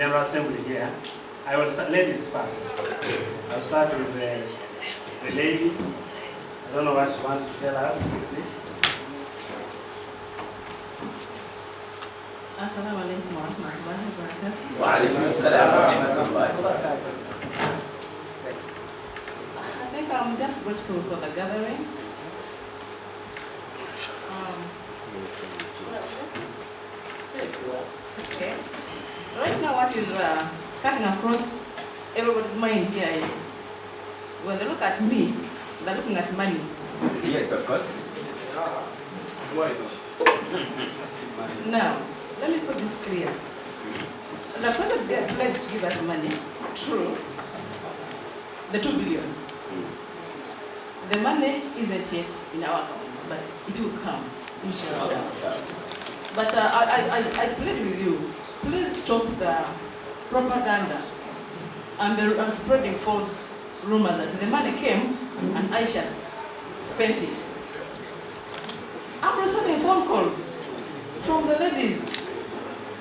General Assembly here. I will start ladies first. I'll start with the lady. I don't know what she wants to tell us quickly. Assalamu alaikum wa rahmatullahi wa barakatuh. Wa alaikum assalam wa rahmatullahi wa barakatuh. I think I'm just grateful for the gathering. Okay. Right now, what is cutting across everybody's mind here is when they look at me, they're looking at money. Yes, of course. Now, let me put this clear. The project they are pledged to give us money, true, the 2 billion. The money isn't yet in our accounts, but it will come, inshallah. But I plead with you, please stop the propaganda and spreading false rumor that the money came and Aisha spent it. I'm receiving phone calls from the ladies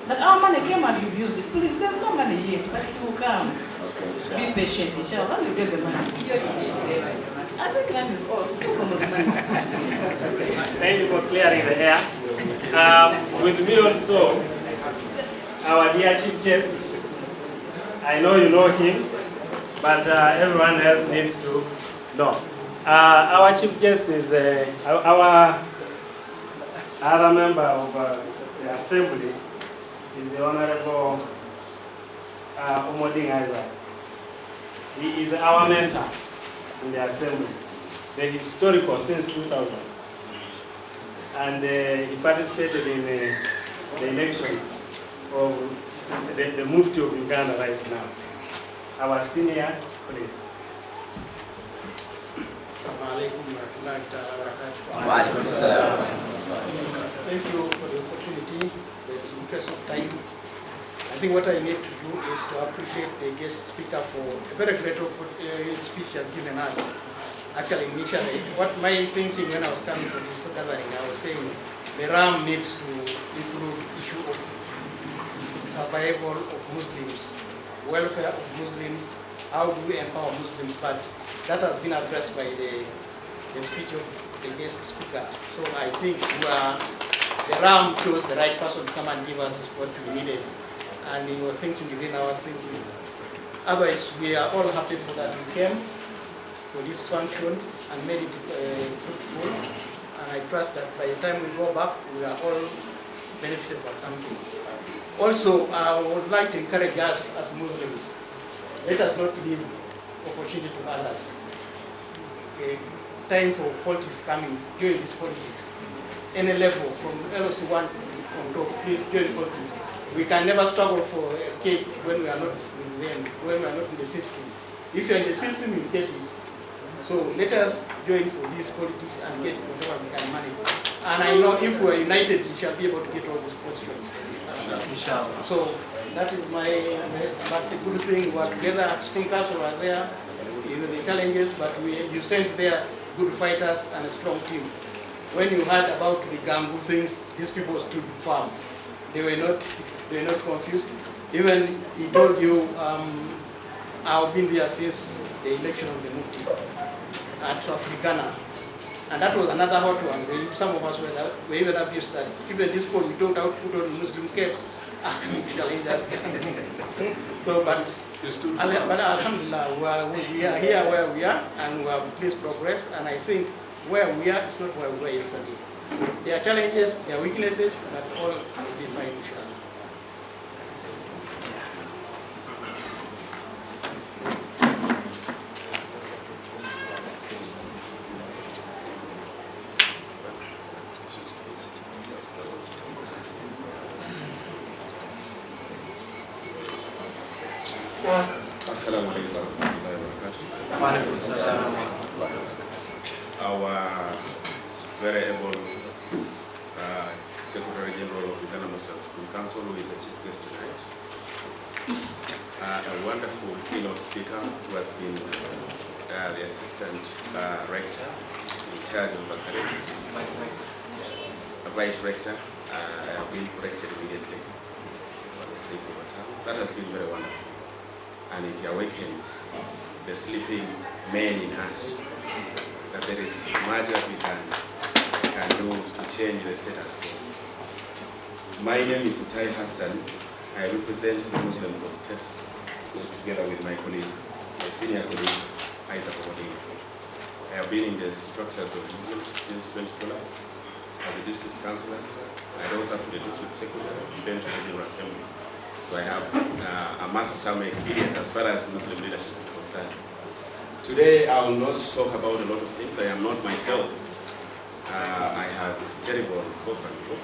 that our money came and you've used it. Please, there's no money yet, but it will come. Be patient, inshallah, you get the money. I think that is all. Thank you for clearing the air. With me also, our dear chief guest. I know you know him, but everyone else needs to know. Our chief guest is our other member of the assembly, is the Honorable Umoding Isaac. He is our mentor in the assembly, the historical since 2000. And he participated in the elections of the Mufti of Uganda right now. Our senior, please. Thank you for the opportunity, the interest of time. I think what I need to do is to appreciate the guest speaker for a very great speech he has given us. Actually, initially, what my thinking when I was coming for this gathering, I was saying the RAM needs to include issue of survival of Muslims, welfare of Muslims, how do we empower Muslims, but that has been addressed by the speech of the guest speaker. So I think the RAM chose the right person to come and give us what we needed. And we were thinking within our thinking. Otherwise, we are all happy for that we came for this function and made it fruitful. And I trust that by the time we go back, we are all benefited from something. Also, I would like to encourage us as Muslims, let us not give opportunity to others. Time for politics coming, join this politics. Any level, from LOC1 on top, please join politics. We can never struggle for a cake when we are not with them, when we are not in the system. If you are in the system, you get it. So let us join for this politics and get whatever we can manage. And I know if we are united, we shall be able to get all these positions. Inshallah. So that is my best. But the good thing, we are together, stinkers were there, the challenges, but you sent there good fighters and a strong team. When you heard about the Gangu things, these people stood firm. They were not confused. Even he told you, I've been there since the election of the Mufti at Africana. And that was another hot one. Some of us were even abused that even this point we don't have to put on Muslim caps. So, but alhamdulillah, we are here where we are and we have pleased progress. And I think where we are is not where we were yesterday. There are challenges, there are weaknesses, but all will be fine, inshallah. Assalamu alaikum warahmatullahi wabarakatuh. Our very able Secretary General of the Uganda Muslim School Council, who is the chief guest tonight. A wonderful keynote speaker who has been the assistant rector in charge of academics, a vice rector. I have been corrected immediately. Was sleep over time. That has been very wonderful. And it awakens the sleeping men in us, that there is much that we can do to change the status quo. My name is Utai Hassan. I represent the Muslims of Test, together with my colleague, my senior colleague, Isaac Obodin. I have been in the structures of Muslims since 2012 as a district councillor. I rose up to the district secretary, then to the General Assembly. So I have amassed some experience as far as Muslim leadership is concerned. Today I will not talk about a lot of things. I am not myself. I have terrible cough and flu.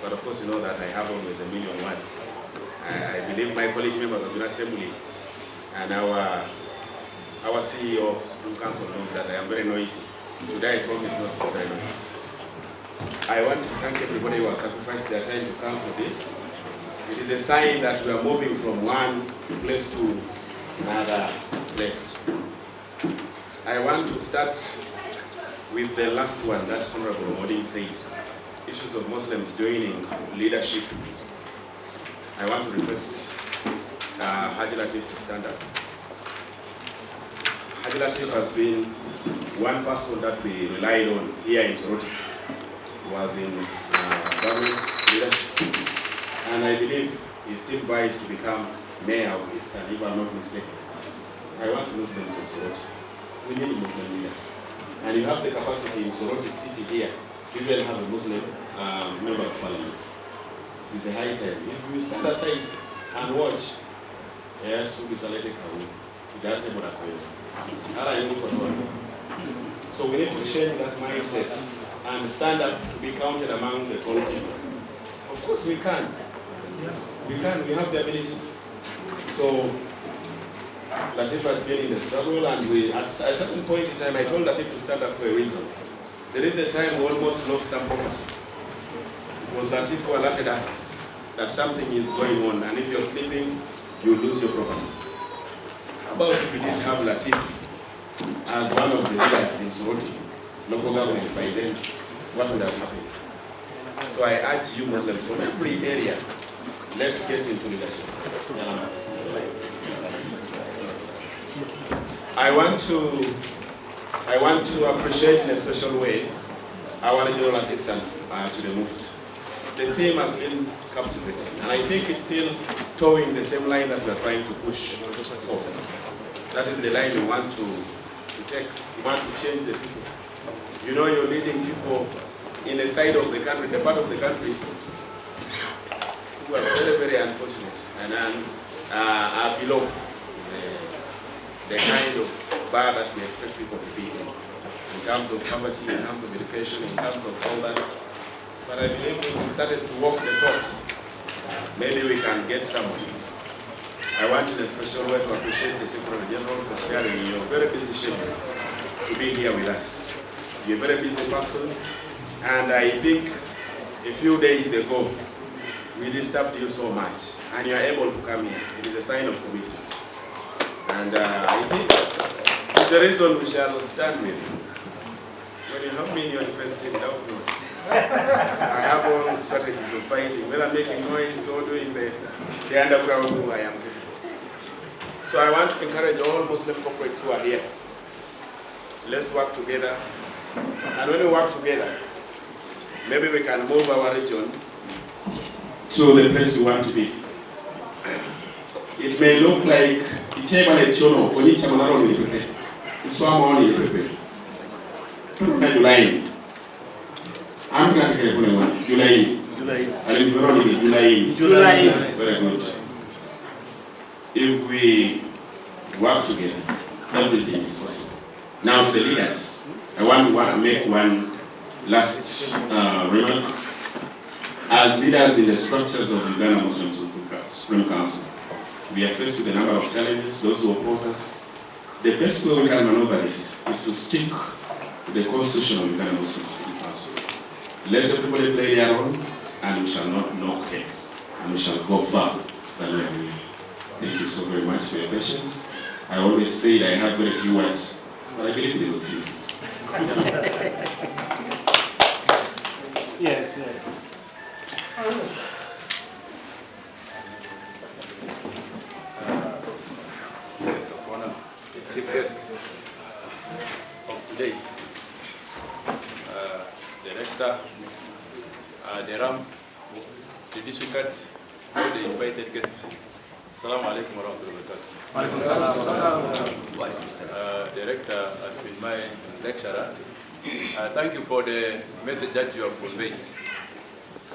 But of course you know that I have always a million words. I believe my colleague members of the Assembly and our CEO of Supreme Council knows that I am very noisy. Today I promise not to be very noisy. I want to thank everybody who has sacrificed their time to come for this. It is a sign that we are moving from one place to another place. I want to start with the last one that Honorable Modin said, issues of Muslims joining leadership. I want to request Haji Latif to stand up. Haji Latif has been one person that we relied on here in Soroti. He was in government leadership, and I believe he still vies to become mayor of Eastern, if I'm not mistaken. I want Muslims of Soroti. We need Muslim leaders. And you have the capacity in Soroti City here, you will have a Muslim member of parliament. It's a high time. If you stand aside and watch, so we need to change that mindset and stand up to be counted among the 12 people. Of course we can. We have the ability. So Latif has been in the struggle, and at a certain point in time I told Latif to stand up for a reason. There is a time we almost lost some property. It was Latif who alerted us that something is going on, and if you're sleeping, you lose your property. How about if we didn't have Latif as one of the leaders in Soroti, local government by then, what would have happened? So I urge you Muslims from every area, let's get into leadership. I want to appreciate in a special way our General Assistant to the Mufti. The theme has been captivating, and I think it's still towing the same line that we are trying to push forward. That is the line we want to take. We want to change the people. You know, you're leading people in a side of the country, the part of the country, who are very, very unfortunate and are below the kind of bar that we expect people to be in terms of poverty, in terms of education, in terms of all that. But I believe if we started to walk the talk, maybe we can get some. I want in a special way to appreciate the Secretary General for sparing your very busy schedule to be here with us. You're a very busy person, and I think a few days ago we disturbed you so much, and you are able to come here. It is a sign of commitment. And I think it's the reason we shall stand with you. When you have me in your defense team, doubt not. I have all strategies of fighting, whether making noise or doing the underground who I am capable. So I want to encourage all Muslim corporates who are here. Let's work together. And when we work together, maybe we can move our region to the place we want to be. It may look like July. Very good. If we work together, everything is possible. Now to the leaders, I want to make one last remark. As leaders in the structures of Uganda Muslim Supreme Council, we are faced with a number of challenges, those who oppose us. The best way we can maneuver this is to stick to the constitution of Uganda Muslim Supreme Council. Let everybody play their role, and we shall not knock heads, and we shall go far than where we are. Thank you so very much for your patience. I always say I have very few words, but I believe they will few. Yes. chief guest of today, Director, Deram, the district, all the invited guests. Assalamu alaikum wa rahmatullahi wa barakatuh. Director has been my lecturer. Thank you for the message that you have conveyed.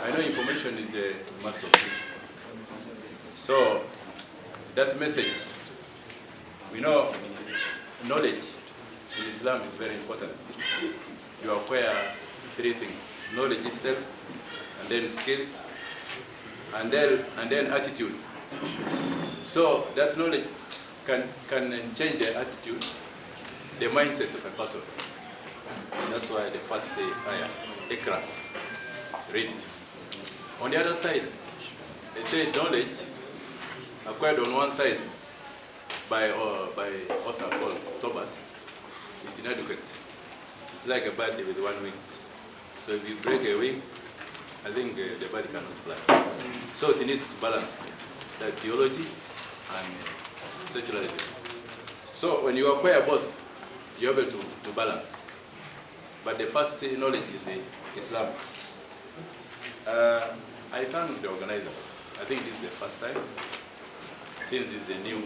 I know information is the master of peace. So, that message, we know knowledge in Islam is very important. You acquire three things: knowledge itself, and then skills, and then attitude. So that knowledge can change the attitude, the mindset of a person. And that's why the first ayah, Ikra, read it. On the other side, they say knowledge acquired on one side by author called Thomas is inadequate. It's like a bird with one wing. So if you break a wing, I think the bird cannot fly. So it needs to balance the theology and secularism. So when you acquire both, you're able to balance. But the first knowledge is Islam. I thank the organizers. I think this is the first time, since it's the new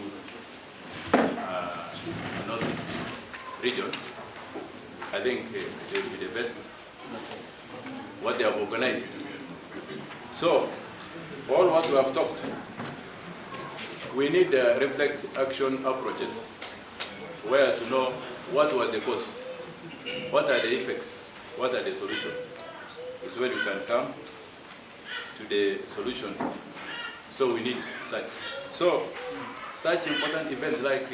Northeast region. I think they will be the best what they have organized. So, all what we have talked, we need reflect action approaches, where to know what was the cause, what are the effects, what are the solutions. It's where you can come to the solution. So we need such. So, such important events like